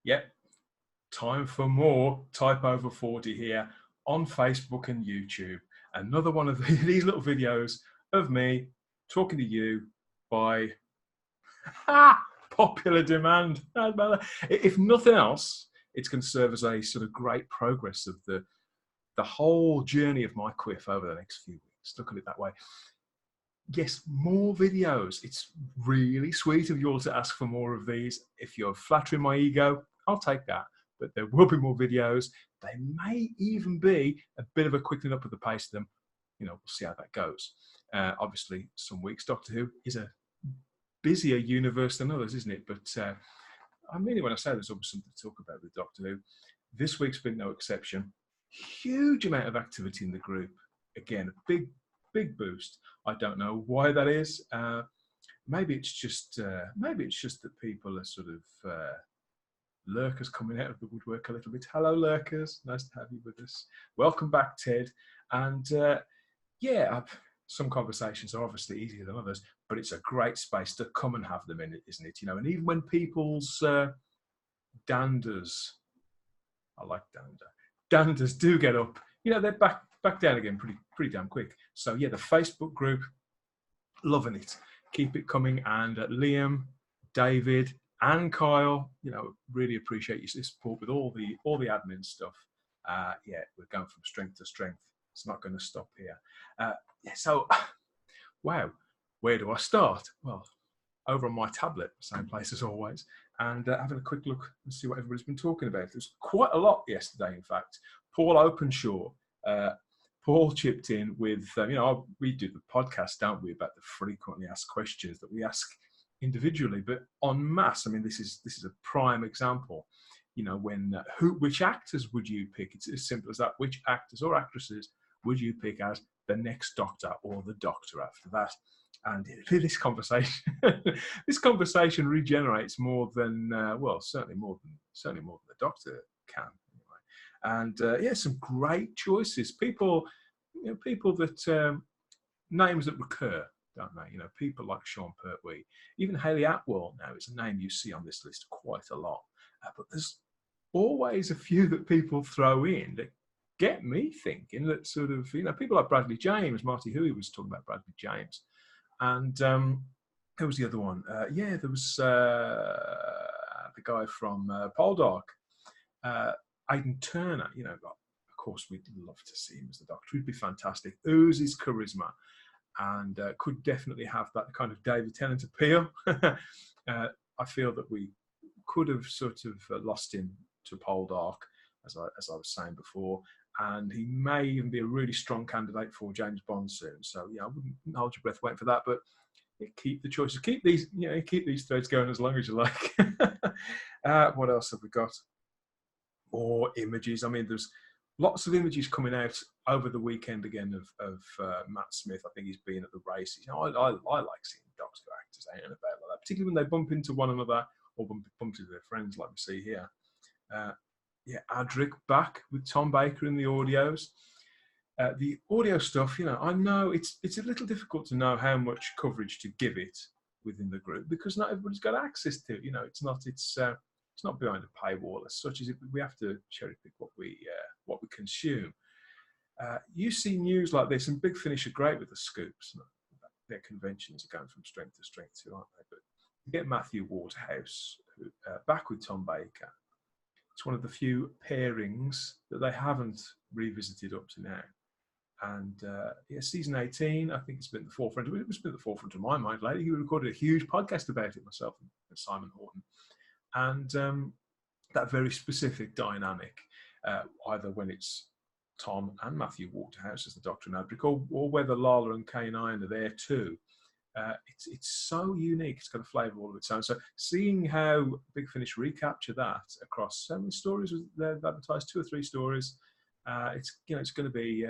Yep, time for more Type Over 40 here on Facebook and YouTube. Another one of these little videos of me talking to you by popular demand. If nothing else, it's going to serve as a sort of great progress of the whole journey of my quiff over the next few weeks. Look at it that way. Yes, more videos. It's really sweet of you all to ask for more of these. If you're flattering my ego, I'll take that. But there will be more videos. They may even be a bit of a quickening up of the pace of them. You know, we'll see how that goes. Obviously, some weeks Doctor Who is a busier universe than others, isn't it? But I mean it when I say there's always something to talk about with Doctor Who. This week's been no exception. Huge amount of activity in the group. Again, a big boost. I don't know why that is. Maybe it's just that people are sort of lurkers coming out of the woodwork a little bit. Hello, lurkers. Nice to have you with us. Welcome back, Ted. And some conversations are obviously easier than others, but it's a great space to come and have them in it, isn't it? You know, and even when people's danders, I like danders do get up, you know, they're back down again pretty damn quick. So yeah, the Facebook group, loving it. Keep it coming. And Liam, David, and Kyle, you know, really appreciate your support with all the admin stuff. We're going from strength to strength. It's not going to stop here. So, wow, where do I start? Well, over on my tablet, same place as always, and having a quick look and see what everybody's been talking about. There's quite a lot yesterday, in fact. Paul Openshaw, Paul chipped in with, we do the podcast, don't we, about the frequently asked questions that we ask individually, but en masse. I mean, this is a prime example. You know, when which actors would you pick? It's as simple as that. Which actors or actresses would you pick as the next Doctor or the Doctor after that? And this conversation regenerates more than certainly more than the Doctor can. Anyway. And some great choices. People that names that recur, don't they? You know, people like Sean Pertwee, even Hayley Atwell now is a name you see on this list quite a lot. But there's always a few that people throw in that get me thinking. That sort of, you know, people like Bradley James, Marty Huey was talking about Bradley James. And who was the other one? There was the guy from Poldark, Aidan Turner. You know, of course, we'd love to see him as the Doctor. He'd be fantastic. Oozes charisma and could definitely have that kind of David Tennant appeal. I feel that we could have sort of lost him to Poldark, as I was saying before. And he may even be a really strong candidate for James Bond soon. So I wouldn't hold your breath waiting for that. But keep the choices, keep these threads going as long as you like. What else have we got? More images. I mean, there's lots of images coming out over the weekend again of Matt Smith. I think he's been at the races. You know, I like seeing Doctor actors out and about like that, particularly when they bump into one another or bump into their friends, like we see here. Adric back with Tom Baker in the audios. The audio stuff, you know, I know it's a little difficult to know how much coverage to give it within the group because not everybody's got access to it. You know, it's not behind a paywall as such as we have to cherry pick what we consume. You see news like this, and Big Finish are great with the scoops. Their conventions are going from strength to strength too, aren't they? But you get Matthew Waterhouse back with Tom Baker. It's one of the few pairings that they haven't revisited up to now. And season 18, I think it's been at the forefront. It's been at the forefront of my mind lately. We recorded a huge podcast about it, myself and Simon Horton. And that very specific dynamic, either when it's Tom and Matthew Waterhouse as the Doctor and Adric, or whether Lala and K9 are there too. It's so unique. It's got a flavour all of its own. So seeing how Big Finish recapture that across so many stories, they've advertised 2 or 3 stories. It's going to be.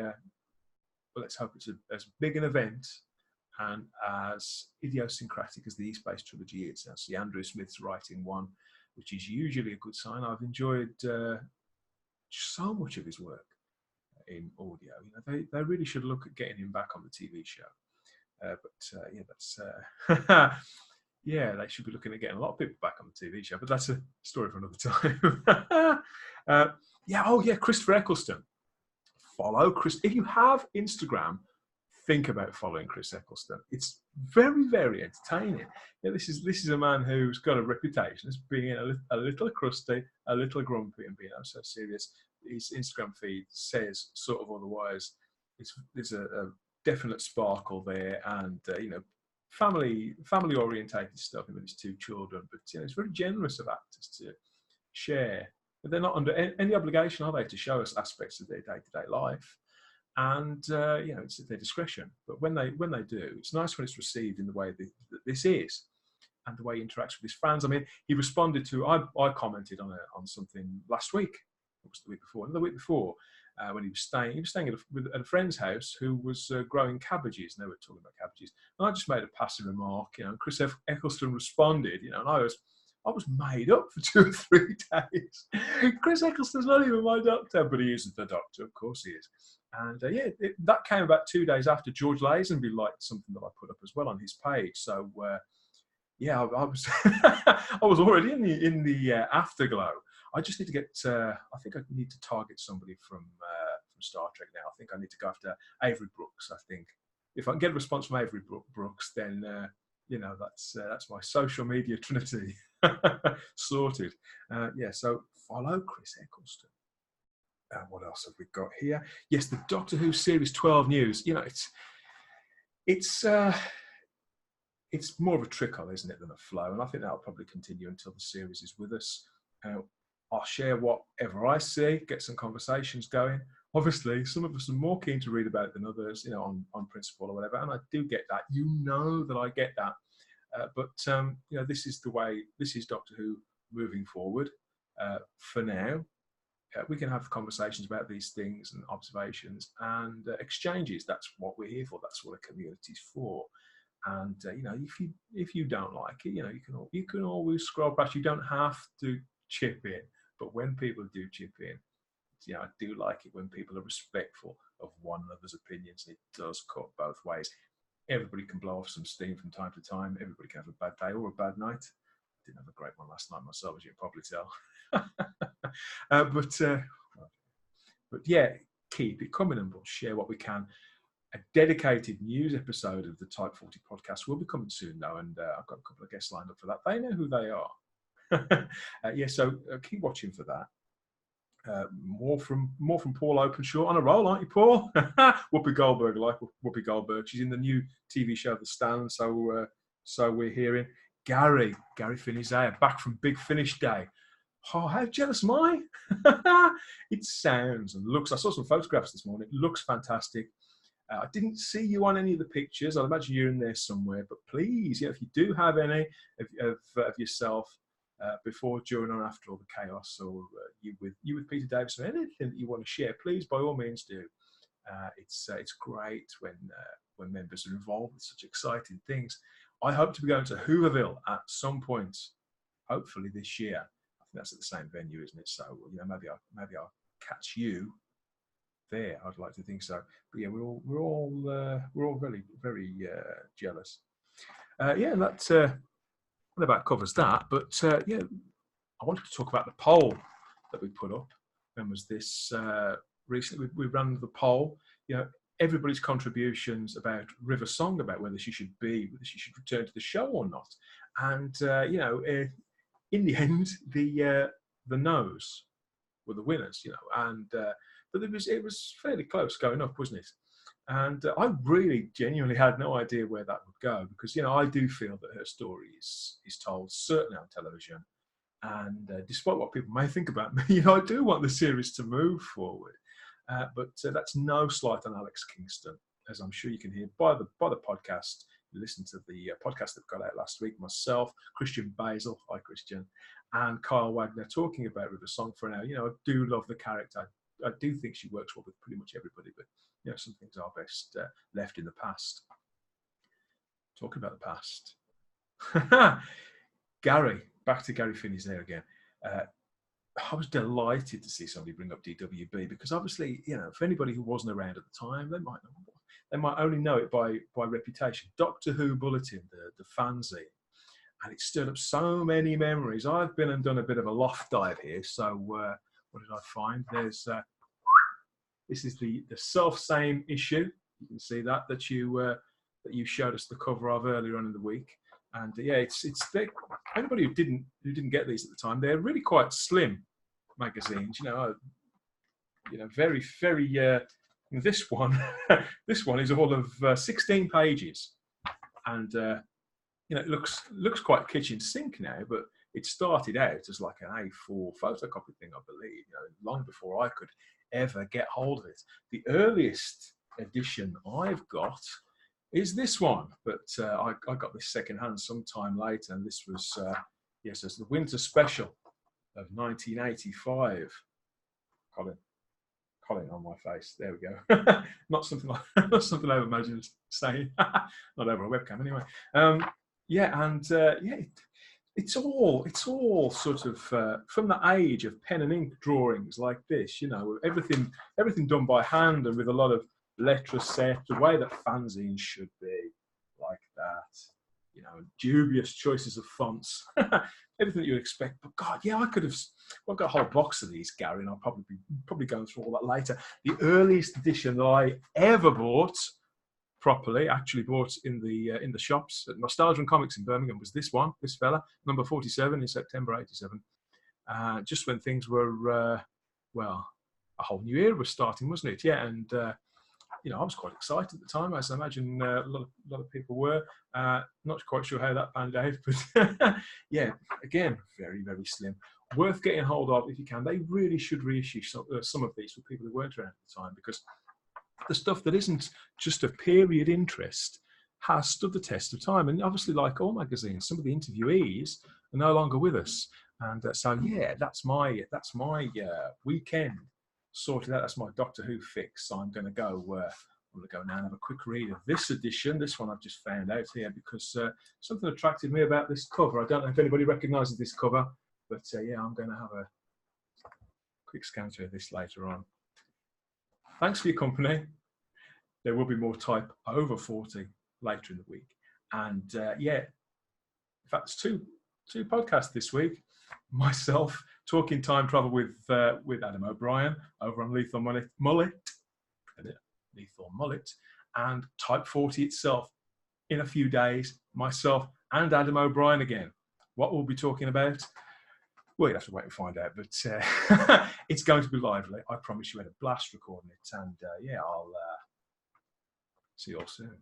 Let's hope it's as big an event and as idiosyncratic as the East Base trilogy is. I see Andrew Smith's writing one, which is usually a good sign. I've enjoyed so much of his work in audio. You know, they really should look at getting him back on the TV show. That's yeah, they should be looking at getting a lot of people back on the TV show, but that's a story for another time. Yeah, oh yeah, Christopher Eccleston. Follow Chris. If you have Instagram, think about following Chris Eccleston. It's very, very entertaining. Yeah, this is a man who's got a reputation as being a little crusty, a little grumpy, and being so serious. His Instagram feed says sort of otherwise. There's a definite sparkle there, and family orientated stuff with his two children. But it's very generous of actors to share. But they're not under any obligation, are they, to show us aspects of their day-to-day life? And it's at their discretion. But when they do, it's nice when it's received in the way that this is, and the way he interacts with his fans. I mean, he responded to I commented on something last week. It was the week before, and the week before. When he was staying at a friend's house who was growing cabbages, and they were talking about cabbages. And I just made a passing remark, and Chris Eccleston responded, and I was made up for 2 or 3 days. Chris Eccleston's not even my doctor, but he is the doctor, of course he is. And that came about 2 days after George Lazenby liked something that I put up as well on his page. So I was I was already in the afterglow. I just need to get. I think I need to target somebody from Star Trek now. I think I need to go after Avery Brooks. I think if I can get a response from Avery Brooks, then that's my social media trinity sorted. So follow Chris Eccleston. What else have we got here? Yes, the Doctor Who series 12 news. It's more of a trickle, isn't it, than a flow? And I think that'll probably continue until the series is with us. I'll share whatever I see, get some conversations going. Obviously, some of us are more keen to read about it than others, on principle or whatever. And I do get that. That I get that. But this is the way. This is Doctor Who moving forward. For now, we can have conversations about these things and observations and exchanges. That's what we're here for. That's what a community's for. And if you don't like it, you can always scroll past. You don't have to chip in. But when people do chip in, I do like it when people are respectful of one another's opinions. It does cut both ways. Everybody can blow off some steam from time to time. Everybody can have a bad day or a bad night. I didn't have a great one last night myself, as you can probably tell. But yeah, keep it coming, and we'll share what we can. A dedicated news episode of the Type 40 podcast will be coming soon, though, and I've got a couple of guests lined up for that. They know who they are. So keep watching for that. More from Paul Openshaw. On a roll, aren't you, Paul? Whoopi Goldberg, like Whoopi Goldberg. She's in the new TV show The Stand, so we're hearing. Gary Finney-Zaya, back from Big Finish Day. Oh, how jealous am I? It sounds and looks. I saw some photographs this morning. It looks fantastic. I didn't see you on any of the pictures. I'd imagine you're in there somewhere. But please, if you do have any of yourself before, during, or after all the chaos, or you with Peter Davison, anything that you want to share, please, by all means, do. It's great when members are involved with such exciting things. I hope to be going to Hooverville at some point, hopefully this year. I think that's at the same venue, isn't it? So maybe I'll catch you there. I'd like to think so. But yeah, we're all very, very jealous. That about covers that. But I wanted to talk about the poll that we put up. When was this? Recently, we ran the poll. Everybody's contributions about River Song, about whether she should return to the show or not. And in the end, the no's were the winners. But it was fairly close going up, wasn't it? And I really genuinely had no idea where that would go, because I do feel that her story is told certainly on television. And despite what people may think about me, I do want the series to move forward. But that's no slight on Alex Kingston, as I'm sure you can hear by the podcast. You listened to the podcast that got out last week. Myself, Christian Basil, hi Christian, and Kyle Wagner talking about River Song for an hour. I do love the character. I do think she works well with pretty much everybody, but some things are best left in the past. Talking about the past, Gary, back to Gary Finney's there again. I was delighted to see somebody bring up DWB, because obviously, for anybody who wasn't around at the time, they might only know it by reputation. Doctor Who Bulletin, the fanzine. and it stirred up so many memories. I've been and done a bit of a loft dive here. So what did I find? There's this is the self-same issue. You can see that you showed us the cover of earlier on in the week. And yeah, it's anybody who didn't get these at the time, they're really quite slim magazines. Very this one this one is all of 16 pages, and it looks quite kitchen sink now, but it started out as like an A4 photocopy thing, I believe, long before I could ever get hold of it. The earliest edition I've got is this one, but I got this secondhand sometime later, and this was it's the winter special of 1985. Colin on my face. There we go. Not something I would imagine saying. Not over a webcam anyway. It's all sort of from the age of pen and ink drawings like this. Everything done by hand and with a lot of letter set, the way that fanzines should be, like that. Dubious choices of fonts. Everything that you'd expect. But God, yeah, I've got a whole box of these, Gary, and I'll probably go through all that later. The earliest edition that I ever bought properly, actually bought in the shops at Nostalgia and Comics in Birmingham, was this fella, number 47 in September '87. Just when things were, a whole new era was starting, wasn't it? Yeah, and I was quite excited at the time, as I imagine a lot of people were. Not quite sure how that panned out, but yeah, again, very, very slim. Worth getting hold of if you can. They really should reissue some of these for people who weren't around at the time, because the stuff that isn't just of period interest has stood the test of time. And obviously, like all magazines, some of the interviewees are no longer with us. And so, yeah, that's my weekend sorted out. That's my Doctor Who fix. So I'm going to go now and have a quick read of this edition. This one I've just found out here because something attracted me about this cover. I don't know if anybody recognises this cover, but yeah, I'm going to have a quick scan through this later on. Thanks for your company. There will be more type over 40 later in the week. And yeah, in fact, it's two podcasts this week. Myself talking time travel with Adam O'Brien over on Lethal Mullet, and Type 40 itself in a few days. Myself and Adam O'Brien again. What we'll be talking about, well, you'll have to wait and find out, but it's going to be lively. I promise you, had a blast recording it, and yeah, I'll see you all soon.